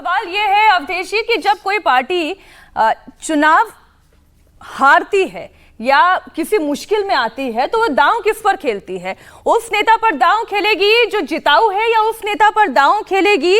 सवाल ये है अवधेश जी कि जब कोई पार्टी चुनाव हारती है या किसी मुश्किल में आती है तो वो दांव किस पर खेलती है? उस नेता पर दांव खेलेगी जो जिताऊ है या उस नेता पर दांव खेलेगी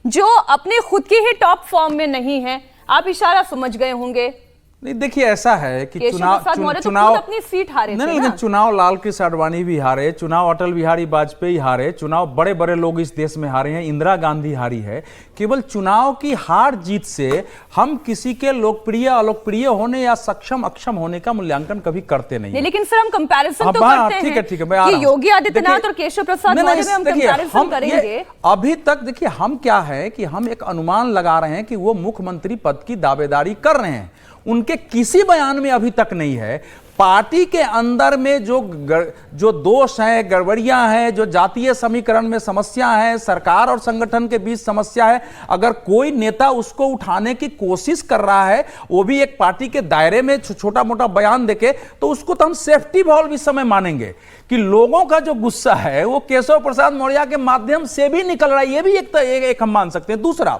जो अपने खुद की ही टॉप फॉर्म में नहीं है? आप इशारा समझ गए होंगे। नहीं, देखिए ऐसा है कि चुनाव अपनी सीट हारे नहीं, लेकिन चुनाव लाल कृष्ण आडवाणी भी हारे, चुनाव अटल बिहारी वाजपेयी हारे, चुनाव बड़े बड़े लोग इस देश में हारे हैं, इंदिरा गांधी हारी है। केवल चुनाव की हार जीत से हम किसी के लोकप्रिय अलोकप्रिय होने या सक्षम अक्षम होने का मूल्यांकन कभी करते नहीं। लेकिन सर हम कंपैरिजन तो करते हैं। ठीक है, कि योगी आदित्यनाथ और केशव प्रसाद मौर्य में हम कंपैरिजन करेंगे। अभी तक देखिए हम क्या है कि हम एक अनुमान लगा रहे हैं कि वो मुख्यमंत्री पद की दावेदारी कर रहे हैं, उनके किसी बयान में अभी तक नहीं है। पार्टी के अंदर में जो दोष हैं, गड़बड़ियां हैं, जो जातीय समीकरण में समस्या है, सरकार और संगठन के बीच समस्या है, अगर कोई नेता उसको उठाने की कोशिश कर रहा है, वो भी एक पार्टी के दायरे में छोटा मोटा बयान देके, तो उसको तो हम सेफ्टी वॉल्व इस समय मानेंगे कि लोगों का जो गुस्सा है वो केशव प्रसाद मौर्य के माध्यम से भी निकल रहा है। ये भी एक हम मान सकते हैं। दूसरा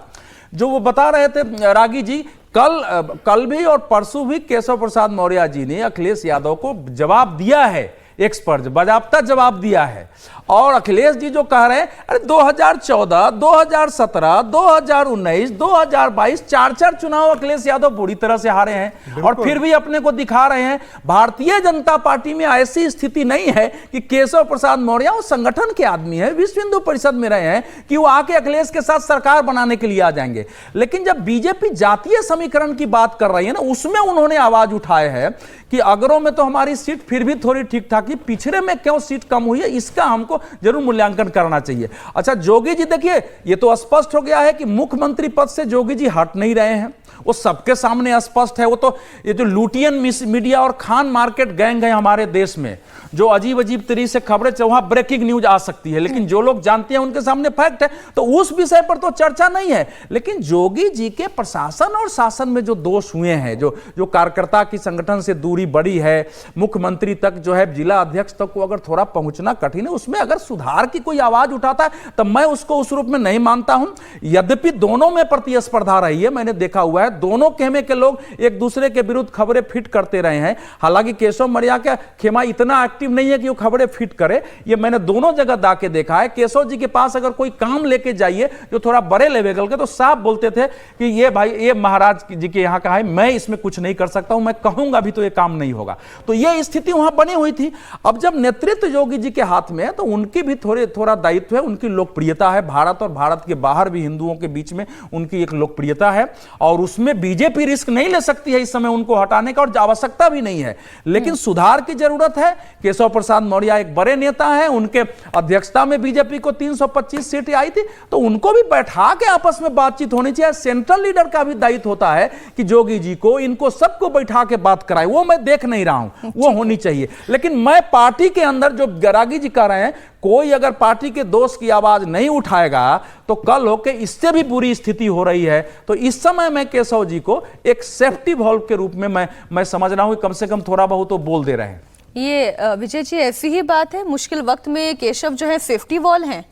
जो वो बता रहे थे रागी जी, कल भी और परसों भी केशव प्रसाद मौर्य जी ने अखिलेश यादव को जवाब दिया है, एक्सपर्ट बाजाप्ता जवाब दिया है। और अखिलेश जी जो कह रहे हैं, अरे 2014, 2017, 2019, 2022 चार चुनाव अखिलेश यादव बुरी तरह से हारे हैं और फिर भी अपने को दिखा रहे हैं। भारतीय जनता पार्टी में ऐसी स्थिति नहीं है कि केशव प्रसाद मौर्य वो संगठन के आदमी है, विश्व हिंदू परिषद में रहे हैं कि वो आके अखिलेश के साथ सरकार बनाने के लिए आ जाएंगे। लेकिन जब बीजेपी जातीय समीकरण की बात कर रही है ना, उसमें उन्होंने आवाज उठाए है कि अगरों में तो हमारी सीट फिर भी थोड़ी ठीक ठाक ही, पिछड़े में क्यों सीट कम हुई है, इसका हमको जरूर मूल्यांकन करना चाहिए। अच्छा, जोगी जी देखिए, ये तो स्पष्ट हो गया है कि मुख्यमंत्री पद से जोगी जी हट नहीं रहे हैं, वो सबके सामने स्पष्ट है। वो तो ये जो लुटियन मीडिया और खान मार्केट गैंग है हमारे देश में, जो अजीब अजीब तरीके से खबरें, वहां ब्रेकिंग न्यूज आ सकती है, लेकिन जो लोग जानते हैं उनके सामने फैक्ट है, तो उस विषय पर तो चर्चा नहीं है। लेकिन जोगी जी के प्रशासन और शासन में जो दोष हुए हैं, जो कार्यकर्ता की संगठन से दूरी बड़ी है, मुख्यमंत्री तक जो है, जिला अध्यक्ष तक को अगर थोड़ा पहुंचना कठिन है, उसमें अगर सुधार की कोई आवाज उठाता है तो मैं उसको उस रूप में नहीं मानता हूं। यद्यपि दोनों में प्रतिस्पर्धा रही है, मैंने देखा हुआ है, दोनों खेमे के लोग एक दूसरे के विरुद्ध खबरें फिट करते रहे हैं। हालांकि केशव मौर्य का खेमा इतना एक्टिव नहीं है कि वो खबरें फिट करे, ये मैंने दोनों जगह दाके देखा है। केशव जी के पास अगर कोई काम लेके जाइए जो थोड़ा बड़े लेवल के, तो साफ बोलते थे कि ये भाई, ये महाराज जी के यहाँ का है, मैं इसमें कुछ नहीं कर सकता हूं, मैं कहूंगा भी तो ये काम नहीं होगा। तो ये स्थिति वहां बनी हुई थी। अब जब नेतृत्व योगी जी के हाथ में है तो उनकी भी थोड़ा दायित्व है, उनकी लोकप्रियता है, भारत और भारत के बाहर भी हिंदुओं के बीच में उनकी एक लोकप्रियता है, और उसमें बीजेपी रिस्क नहीं ले सकती है इस समय उनको हटाने का, और आवश्यकता भी नहीं है। लेकिन सुधार की जरूरत है। केशव प्रसाद मौर्य एक बड़े नेता हैं, उनके अध्यक्षता में बीजेपी को 325 सीटें आई थी, तो उनको भी बैठा के आपस में बातचीत होनी चाहिए। सेंट्रल लीडर का भी दायित्व होता है कि जोगी जी को, इनको सबको बैठा के बात कराए, वो मैं देख नहीं रहा हूं, वो होनी चाहिए। लेकिन मैं पार्टी के अंदर जो गरागी जी कह रहे हैं, कोई अगर पार्टी के दोस्त की आवाज नहीं उठाएगा तो कल होके इससे भी बुरी स्थिति हो रही है। तो इस समय मैं केशव जी को एक सेफ्टी वॉल्व के रूप में मैं समझ रहा हूं, कम से कम थोड़ा बहुत तो बोल दे रहे हैं। ये विजय जी ऐसी ही बात है, मुश्किल वक्त में केशव जो है सेफ्टी वॉल है।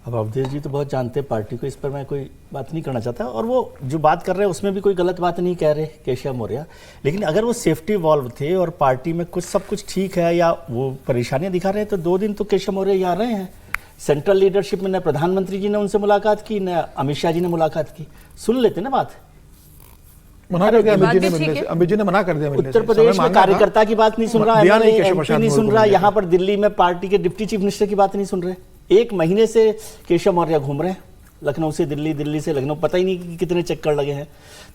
अब अवधेश जी तो बहुत जानते हैं पार्टी को, इस पर मैं कोई बात नहीं करना चाहता, और वो जो बात कर रहे हैं उसमें भी कोई गलत बात नहीं कह रहे केशव मौर्य। लेकिन अगर वो सेफ्टी वॉल्व थे और पार्टी में कुछ सब कुछ ठीक है या वो परेशानियां दिखा रहे हैं, तो 2 दिन तो केशव मौर्य यहाँ रहे हैं सेंट्रल लीडरशिप में, न प्रधानमंत्री जी ने उनसे मुलाकात की, न अमित शाह जी ने मुलाकात की। सुन लेते ना बात, मना कर दिया अमित जी ने मना कर दिया। उत्तर प्रदेश में कार्यकर्ता की बात नहीं सुन रहा, नहीं सुन रहा, यहाँ पर दिल्ली में पार्टी के डिप्टी चीफ मिनिस्टर की बात नहीं सुन रहे। 1 महीने से केशव मौर्य घूम रहे हैं, लखनऊ से दिल्ली, दिल्ली से लखनऊ, पता ही नहीं कि कितने चक्कर लगे हैं,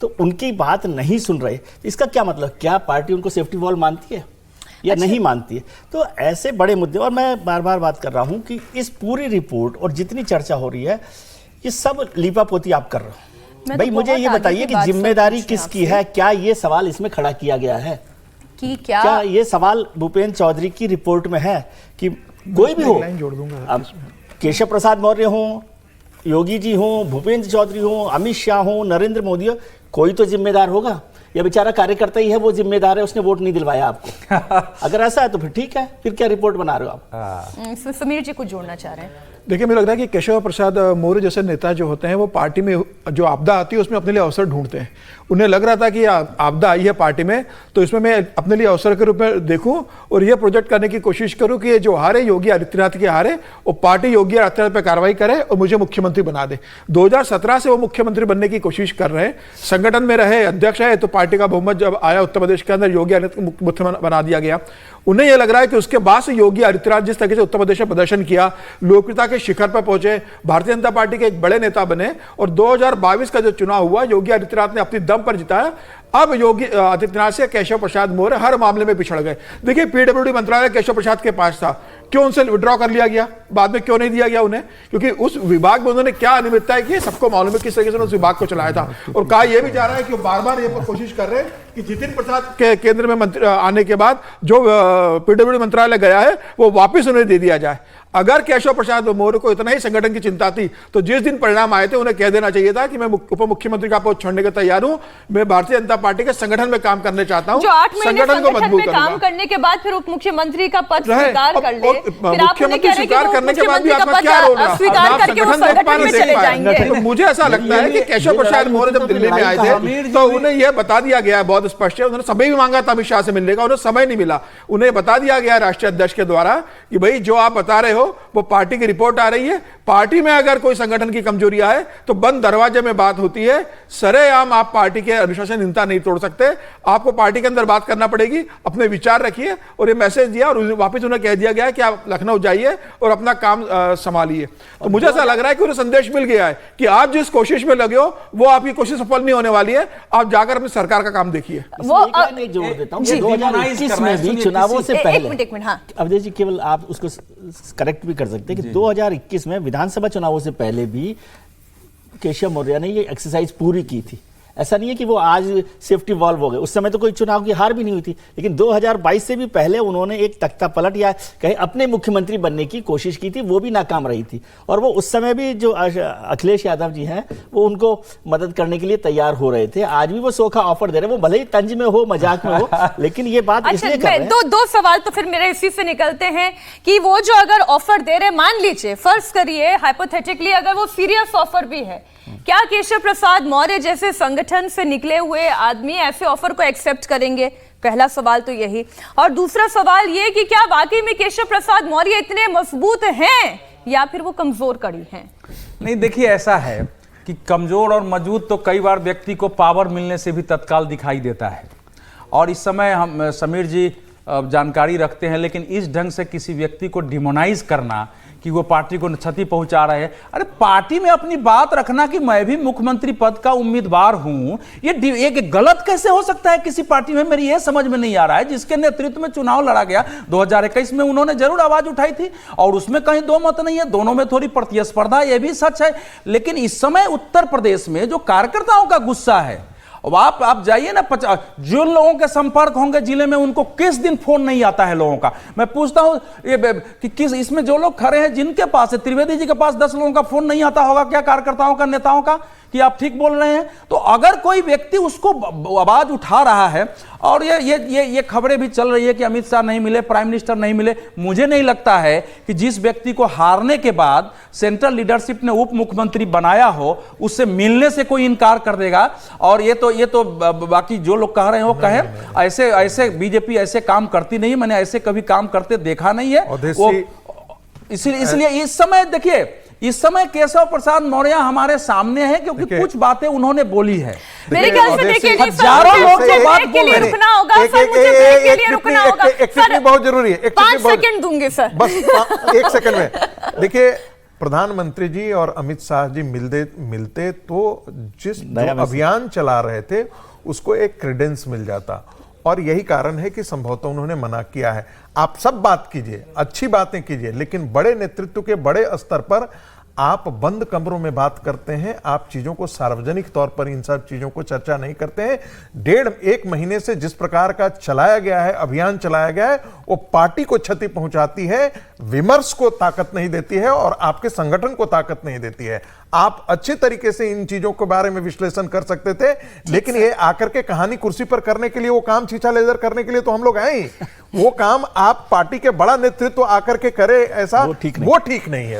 तो उनकी बात नहीं सुन रहे। इसका क्या मतलब, क्या पार्टी उनको सेफ्टी वॉल मानती है या नहीं मानती है? तो ऐसे बड़े मुद्दे, और मैं बार बार बात कर रहा हूं कि इस पूरी रिपोर्ट और जितनी चर्चा हो रही है, ये सब लीपापोती आप कर रहे हो। भाई मुझे ये बताइए कि जिम्मेदारी किसकी है? क्या ये सवाल इसमें खड़ा किया गया है कि क्या ये सवाल भूपेंद्र चौधरी की रिपोर्ट में है कि कोई भी हो, अब केशव प्रसाद मौर्य हो, योगी जी हो, भूपेंद्र चौधरी हो, अमित शाह हो, नरेंद्र मोदी हो, कोई तो जिम्मेदार होगा, या बेचारा कार्यकर्ता ही है वो जिम्मेदार है, उसने वोट नहीं दिलवाया आपको। अगर ऐसा है तो फिर ठीक है, फिर क्या रिपोर्ट बना रहे हो आप? समीर जी कुछ जोड़ना चाह रहे हैं। देखिए, मुझे लगता है कि केशव प्रसाद मौर्य जैसे नेता जो होते हैं वो पार्टी में जो आपदा आती है उसमें अपने लिए अवसर ढूंढते हैं। उन्हें लग रहा था कि आपदा आई है पार्टी में, तो इसमें मैं अपने लिए अवसर के रूप में देखूं और ये प्रोजेक्ट करने की कोशिश करूं कि ये जो हारे योगी आदित्यनाथ के हारे, वो पार्टी योगी आदित्यनाथ पर कार्रवाई करे और मुझे मुख्यमंत्री बना दे। 2017 से वो मुख्यमंत्री बनने की कोशिश कर रहे हैं, संगठन में रहे, अध्यक्ष है, तो पार्टी का बहुमत जब आया उत्तर प्रदेश के अंदर योगी आदित्यनाथ को मुख्यमंत्री बना दिया गया। उन्हें यह लग रहा है कि उसके बाद से योगी आदित्यनाथ जिस तरीके से उत्तर प्रदेश में प्रदर्शन किया, लोकप्रियता के शिखर पर पहुंचे, भारतीय जनता पार्टी के एक बड़े नेता बने और 2022 का जो चुनाव हुआ योगी आदित्यनाथ ने अपनी दम पर जिताया। अब योगी आदित्यनाथ से केशव प्रसाद मौर्य हर मामले में पिछड़ गए। देखिए, पीडब्ल्यूडी मंत्रालय केशव प्रसाद के पास था, क्यों उनसे विड्रॉ कर लिया गया, बाद में क्यों नहीं दिया गया उन्हें? क्योंकि उस विभाग में उन्होंने क्या अनियमितताएं की सबको मालूम है, किस तरीके से उस विभाग को चलाया था। और कहा यह भी जा रहा है कि बार बार ये कोशिश कर रहे हैं कि जितिन प्रसाद के केंद्र में मंत्री आने के बाद जो पीडब्ल्यूडी मंत्रालय गया है वो वापस उन्हें दे दिया जाए। अगर केशव प्रसाद मौर्य को इतना ही संगठन की चिंता थी तो जिस दिन परिणाम आए थे उन्हें कह देना चाहिए था कि मैं उप मुख्यमंत्री का पद छोड़ने के तैयार हूं, मैं भारतीय जनता पार्टी के संगठन में काम करने चाहता हूं, जो 8 महीने संगठन को मजबूत में काम करने के बाद फिर उप मुख्यमंत्री का पद स्वीकार कर ले, मुख्यमंत्री स्वीकार करने के बाद भी आपका क्या रोल रहा? स्वीकार करके वो संगठन में चले जाएंगे। तो मुझे ऐसा लगता है कि केशव प्रसाद मौर्य जब दिल्ली में आए थे तो उन्हें यह बता दिया गया है, बहुत स्पष्ट है, उन्होंने समय भी मांगा था अमित शाह से मिलने का, उन्हें समय नहीं मिला। उन्हें बता दिया गया राष्ट्रीय अध्यक्ष के द्वारा कि भाई जो आप बता रहे हो वो पार्टी की रिपोर्ट आ रही है, पार्टी में अगर कोई संगठन की कमजोरी आए तो बंद दरवाजे में बात होती है, सरेआम आप पार्टी के अनुशासनहीनता नहीं तोड़ सकते, आपको पार्टी के अंदर बात करना पड़ेगी, अपने विचार रखिए। और ये मैसेज दिया और वापस उन्हें कह दिया गया कि आप लखनऊ जाइए और अपना काम संभालिए। तो मुझे ऐसा लग रहा है कि उन्हें संदेश मिल गया है कि आप जिस कोशिश में लगे हो वो आपकी कोशिश सफल नहीं होने वाली है, आप जाकर अपनी सरकार का काम देखिए। वो जोड़ देता हूं 2021 में भी चुनावों से पहले, अवधेश जी केवल आप उसको करेक्ट भी कर सकते हैं कि 2021 में विधानसभा चुनावों से पहले भी केशव मौर्य ने ये एक्सरसाइज पूरी की थी। ऐसा नहीं है कि वो आज सेफ्टी वॉल्व हो गए, उस समय तो कोई चुनाव की हार भी नहीं हुई थी, लेकिन 2022 से भी पहले उन्होंने एक तख्ता पलट या कहीं अपने मुख्यमंत्री बनने की कोशिश की थी, वो भी नाकाम रही थी। और वो उस समय भी जो अखिलेश यादव जी हैं वो उनको मदद करने के लिए तैयार हो रहे थे। आज भी वो सोखा ऑफर दे रहे हैं, वो भले ही तंज में हो, मजाक में हो, लेकिन ये बात इसलिए कर रहे हैं। दो सवाल तो फिर मेरे इसी से निकलते हैं कि वो जो अगर ऑफर दे रहे, मान लीजिए फर्ज करिए हाइपोथेटिकली अगर वो सीरियस ऑफर भी है, क्या केशव प्रसाद मौर्य जैसे संगठन से निकले हुए आदमी ऐसे ऑफर को एक्सेप्ट करेंगे? पहला सवाल तो यही। और दूसरा सवाल ये कि क्या वाकई में केशव प्रसाद मौर्य इतने मजबूत हैं या फिर वो कमजोर कड़ी हैं? नहीं, देखिए ऐसा है कि कमजोर और मजबूत तो कई बार व्यक्ति को पावर मिलने से भी तत्काल दिखाई देता है। और इस समय हम समीर जी जानकारी रखते हैं, लेकिन इस ढंग से किसी व्यक्ति को डिमोनाइज करना कि वो पार्टी को क्षति पहुंचा रहे हैं, अरे पार्टी में अपनी बात रखना कि मैं भी मुख्यमंत्री पद का उम्मीदवार हूं, ये गलत कैसे हो सकता है किसी पार्टी में? मेरी ये समझ में नहीं आ रहा है। जिसके नेतृत्व में चुनाव लड़ा गया 2021 में, उन्होंने जरूर आवाज उठाई थी और उसमें कहीं दो मत नहीं है, दोनों में थोड़ी प्रतिस्पर्धा, ये भी सच है। लेकिन इस समय उत्तर प्रदेश में जो कार्यकर्ताओं का गुस्सा है, अब आप जाइए ना, जो लोगों के संपर्क होंगे जिले में, उनको किस दिन फोन नहीं आता है लोगों का? मैं पूछता हूं कि किस इसमें जो लोग खड़े हैं जिनके पास है, त्रिवेदी जी के पास 10 लोगों का फोन नहीं आता होगा क्या कार्यकर्ताओं का, नेताओं का, कि आप ठीक बोल रहे हैं? तो अगर कोई व्यक्ति उसको आवाज उठा रहा है, और ये खबरें भी चल रही है कि अमित शाह नहीं मिले, प्राइम मिनिस्टर नहीं मिले, मुझे नहीं लगता है कि जिस व्यक्ति को हारने के बाद सेंट्रल लीडरशिप ने उप मुख्यमंत्री बनाया हो उससे मिलने से कोई इनकार कर देगा। और ये तो बाकी जो लोग कह रहे हैं वो कहें, ऐसे बीजेपी ऐसे काम करती नहीं, मैंने ऐसे कभी काम करते देखा नहीं है। इसलिए इस समय देखिए, इस समय केशव प्रसाद मौर्य हमारे सामने हैं क्योंकि कुछ बातें उन्होंने बोली है। मेरे ख्याल से देखिए हजारों लोग जो बात बोल रहे हैं, रुकना होगा सर, मुझे ब्रेक के लिए रुकना होगा सर, बहुत जरूरी है। 5 सेकंड दूंगे सर, बस 1 सेकंड में। देखिए, प्रधानमंत्री जी और अमित शाह जी मिलते तो जिस अभियान चला रहे थे उसको एक क्रेडेंस मिल जाता, और यही कारण है कि संभवतः उन्होंने मना किया है। आप सब बात कीजिए, अच्छी बातें कीजिए, लेकिन बड़े नेतृत्व के बड़े स्तर पर आप बंद कमरों में बात करते हैं, आप चीजों को सार्वजनिक तौर पर इन सब चीजों को चर्चा नहीं करते हैं। 1.5 महीने से जिस प्रकार का चलाया गया है, अभियान चलाया गया है, वो पार्टी को क्षति पहुंचाती है, विमर्श को ताकत नहीं देती है और आपके संगठन को ताकत नहीं देती है। आप अच्छे तरीके से इन चीजों के बारे में विश्लेषण कर सकते थे, लेकिन ये आकर के कहानी कुर्सी पर करने के लिए, वो काम छीछा लेजर करने के लिए तो हम लोग आए ही, वो काम आप पार्टी के बड़ा नेतृत्व आकर के करे, ऐसा वो ठीक नहीं है।